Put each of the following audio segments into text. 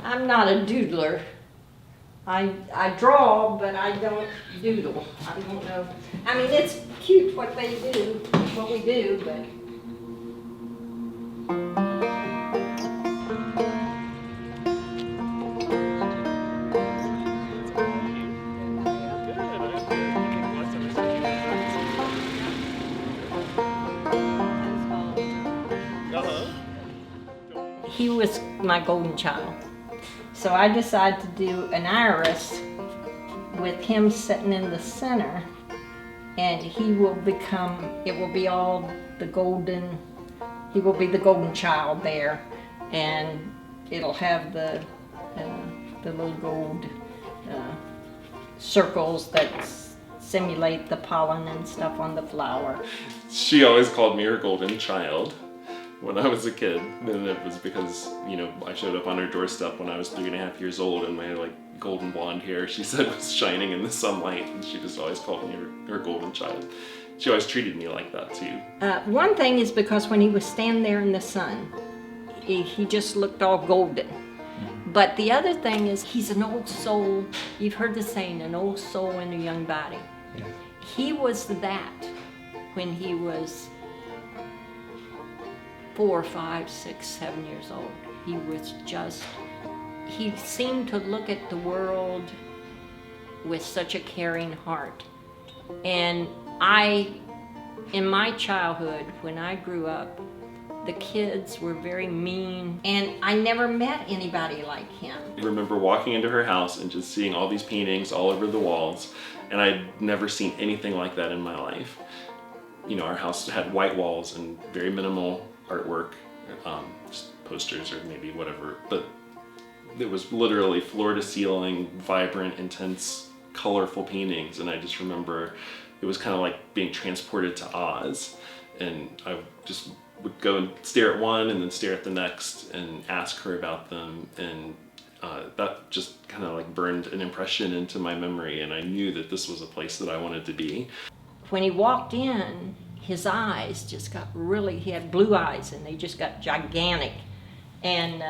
I'm not a doodler. I draw, but I don't doodle. I don't know. I mean, it's cute what they do, what we do, but. He was my golden child. So I decided to do an iris with him sitting in the center, and he will become, it will be all the golden, he will be the golden child there, and it'll have the little gold circles that simulate the pollen and stuff on the flower. She always called me her golden child when I was a kid, and it was because, you know, I showed up on her doorstep when I was 3.5 years old, and my like golden blonde hair, she said, was shining in the sunlight, and she just always called me her golden child. She always treated me like that too. One thing is because when he was standing there in the sun, he just looked all golden. But the other thing is he's an old soul. You've heard the saying, an old soul in a young body. Yeah. He was that when he was 4, 5, 6, 7 years old. He was just, he seemed to look at the world with such a caring heart. And in my childhood, when I grew up, the kids were very mean, and I never met anybody like him. I remember walking into her house and just seeing all these paintings all over the walls, and I'd never seen anything like that in my life. You know, our house had white walls and very minimal artwork, just posters or maybe whatever, but it was literally floor to ceiling, vibrant, intense, colorful paintings, and I just remember it was kind of like being transported to Oz, and I just would go and stare at one and then stare at the next and ask her about them, and that just kind of like burned an impression into my memory, and I knew that this was a place that I wanted to be. When he walked in, his eyes just got really, he had blue eyes and they just got gigantic, and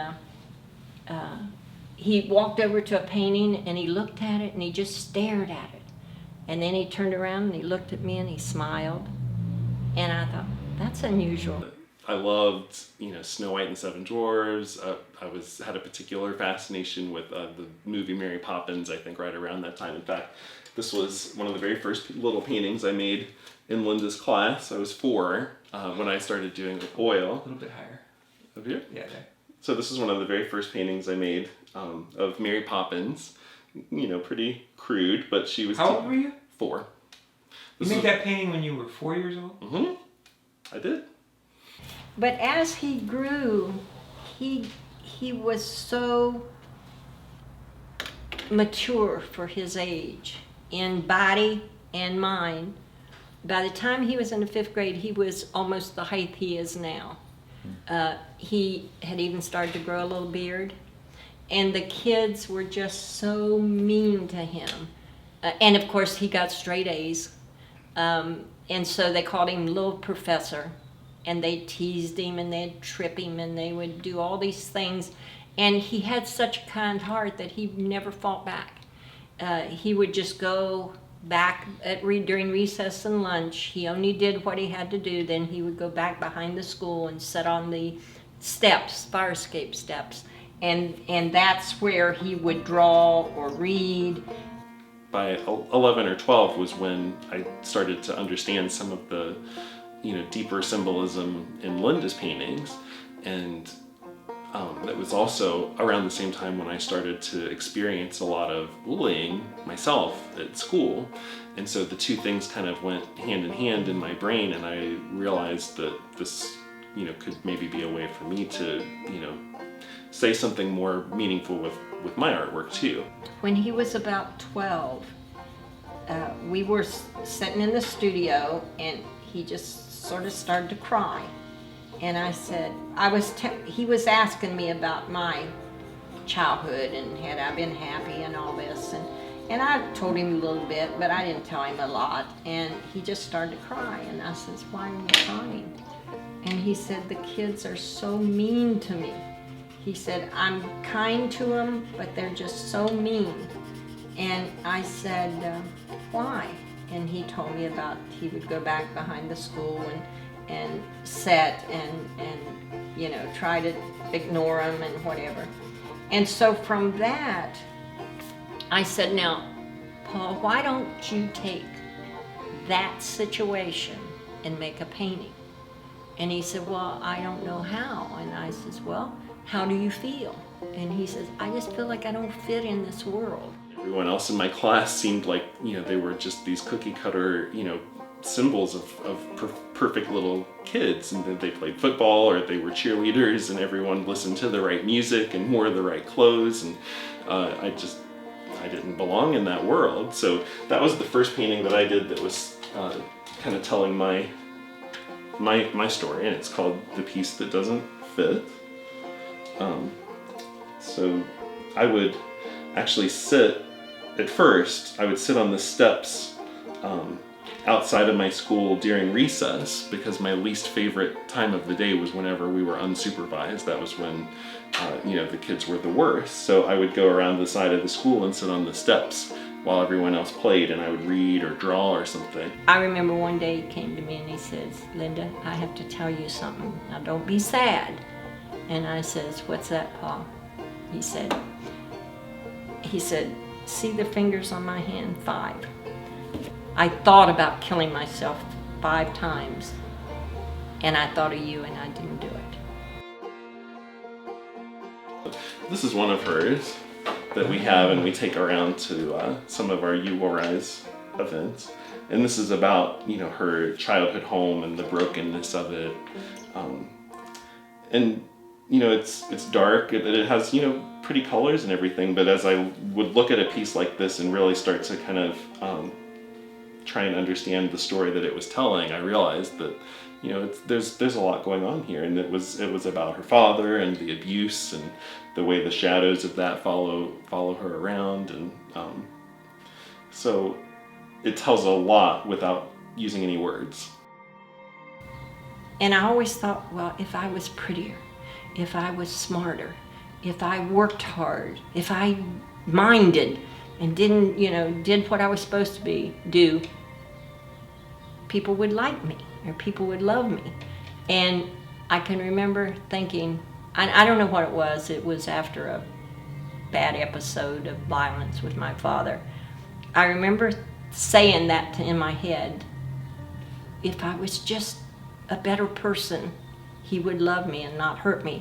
he walked over to a painting and he looked at it and he just stared at it, and then he turned around and he looked at me and he smiled, and I thought, that's unusual. I loved, you know, Snow White and Seven Dwarfs. I had a particular fascination with the movie Mary Poppins, I think right around that time. In fact, this was one of the very first little paintings I made in Linda's class. I was 4 when I started doing oil. A little bit higher. Up here? Yeah, there. So this is one of the very first paintings I made of Mary Poppins. You know, pretty crude, but she was... How old were you? 4. You made that painting when you were 4 years old? Mm-hmm. I did. But as he grew, he was so mature for his age in body and mind. By the time he was in the 5th grade, he was almost the height he is now. He had even started to grow a little beard, and the kids were just so mean to him. And of course, he got straight A's, and so they called him Little Professor. And they teased him and they'd trip him and they would do all these things. And he had such a kind heart that he never fought back. He would just go back during recess and lunch. He only did what he had to do. Then he would go back behind the school and sit on the steps, fire escape steps. And that's where he would draw or read. By 11 or 12 was when I started to understand some of the, you know, deeper symbolism in Linda's paintings, and that was also around the same time when I started to experience a lot of bullying myself at school, and so the two things kind of went hand in hand in my brain, and I realized that this, you know, could maybe be a way for me to, you know, say something more meaningful with my artwork too. When he was about 12, we were sitting in the studio and he just sort of started to cry, and I said, he was asking me about my childhood and had I been happy and all this, and I told him a little bit, but I didn't tell him a lot, and he just started to cry, and I said, why are you crying? And he said, the kids are so mean to me. He said, I'm kind to them, but they're just so mean. And I said, why? And he told me about he would go back behind the school and sit and you know, try to ignore them and whatever. And so from that, I said, now, Paul, why don't you take that situation and make a painting? And he said, well, I don't know how. And I says, well, how do you feel? And he says, I just feel like I don't fit in this world. Everyone else in my class seemed like, you know, they were just these cookie cutter, you know, symbols of perfect little kids, and that they played football or they were cheerleaders, and everyone listened to the right music and wore the right clothes, and I didn't belong in that world. So that was the first painting that I did that was kind of telling my story, and it's called The Piece That Doesn't Fit. So I would actually sit, at first, I would sit on the steps outside of my school during recess, because my least favorite time of the day was whenever we were unsupervised. That was when, you know, the kids were the worst. So I would go around the side of the school and sit on the steps while everyone else played, and I would read or draw or something. I remember one day he came to me and he says, Linda, I have to tell you something. Now don't be sad. And I says, what's that, Paul? He said, see the fingers on my hand? 5. I thought about killing myself 5 times, and I thought of you, and I didn't do it. This is one of hers that we have, and we take around to some of our You Will Rise events. And this is about, you know, her childhood home and the brokenness of it. And you know, it's dark. It has, you know, pretty colors and everything. But as I would look at a piece like this and really start to kind of try and understand the story that it was telling, I realized that, you know, there's a lot going on here, and it was about her father and the abuse and the way the shadows of that follow her around, and so it tells a lot without using any words. And I always thought, well, if I was prettier, if I was smarter, if I worked hard, if I minded and didn't, you know, did what I was supposed to do, people would like me, or people would love me. And I can remember thinking, I don't know what it was after a bad episode of violence with my father. I remember saying that in my head, if I was just a better person, he would love me and not hurt me.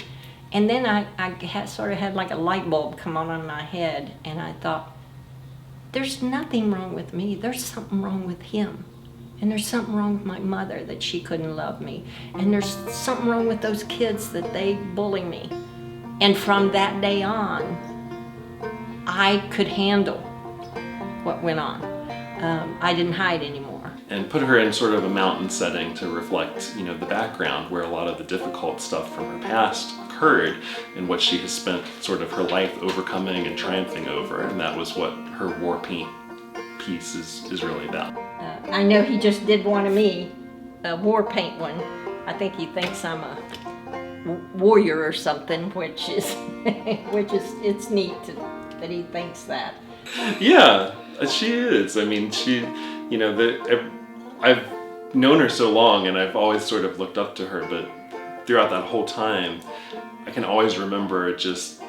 And then I sort of had like a light bulb come on in my head, and I thought, there's nothing wrong with me, there's something wrong with him. And there's something wrong with my mother, that she couldn't love me. And there's something wrong with those kids, that they bully me. And from that day on, I could handle what went on. I didn't hide anymore. And put her in sort of a mountain setting to reflect, you know, the background where a lot of the difficult stuff from her past occurred, and what she has spent sort of her life overcoming and triumphing over. And that was what her war paint piece is really about. I know he just did one of me, a war paint one. I think he thinks I'm a warrior or something, which is it's neat that he thinks that. Yeah, she is. I mean, she, you know, I've known her so long, and I've always sort of looked up to her, but throughout that whole time, I can always remember just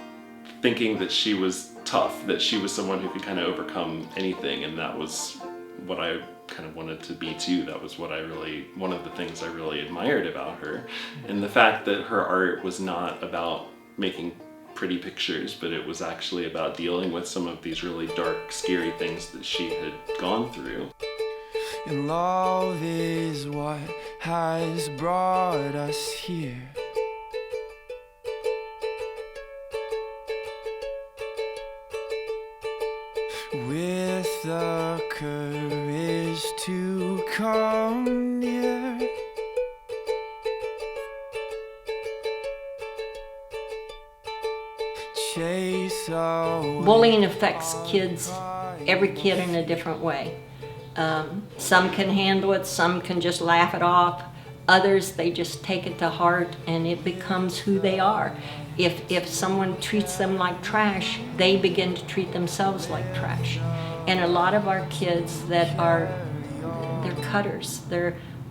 thinking that she was tough, that she was someone who could kind of overcome anything, and that was what I kind of wanted to be too. That was one of the things I really admired about her. And the fact that her art was not about making pretty pictures, but it was actually about dealing with some of these really dark, scary things that she had gone through. And love is what has brought us here. With the courage to come near. Chase away. Bullying affects kids, every kid in a different way. Some can handle it, some can just laugh it off. Others, they just take it to heart and it becomes who they are. If someone treats them like trash, they begin to treat themselves like trash. And a lot of our kids they're cutters.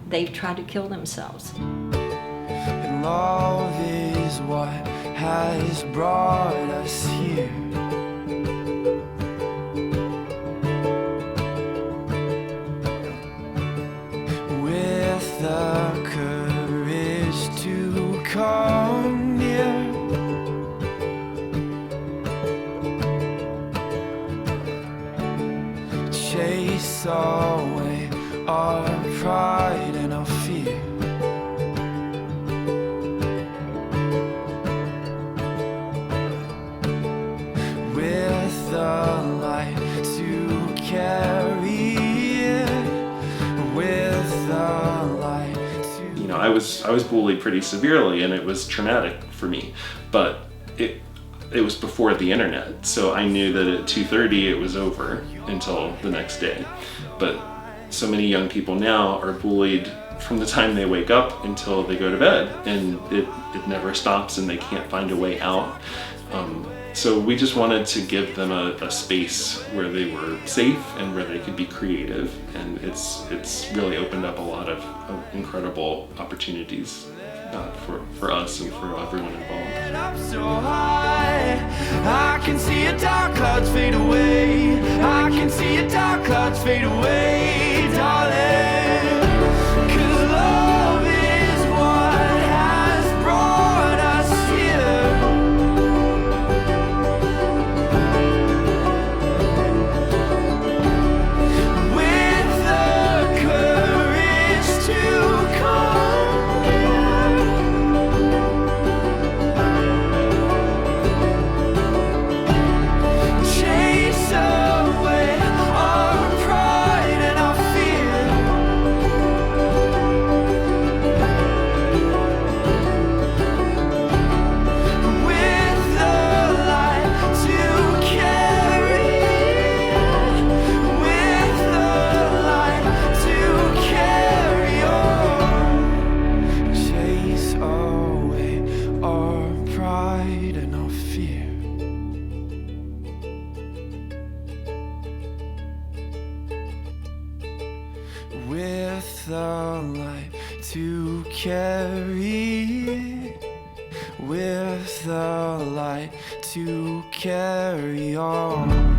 They've tried to kill themselves. And love is what has brought us here. With the courage to come near, chase away our pride and our fear. With the light to carry it, with the light to... You know, I was bullied pretty severely, and it was traumatic for me, but it was before the internet, so I knew that at 2:30 it was over until the next day. But so many young people now are bullied from the time they wake up until they go to bed, and it never stops and they can't find a way out. So we just wanted to give them a space where they were safe and where they could be creative, and it's really opened up a lot of incredible opportunities for us and for everyone involved. Up so high, I can see your dark clouds fade away. I can see your dark clouds fade away, darling. 'Cause love is what has brought us here. With the courage to come here. Chase away our pride and our fear. With the light to carry, with the light to carry on. Chase away our pride and our fear. With the light to carry, with the light to carry on.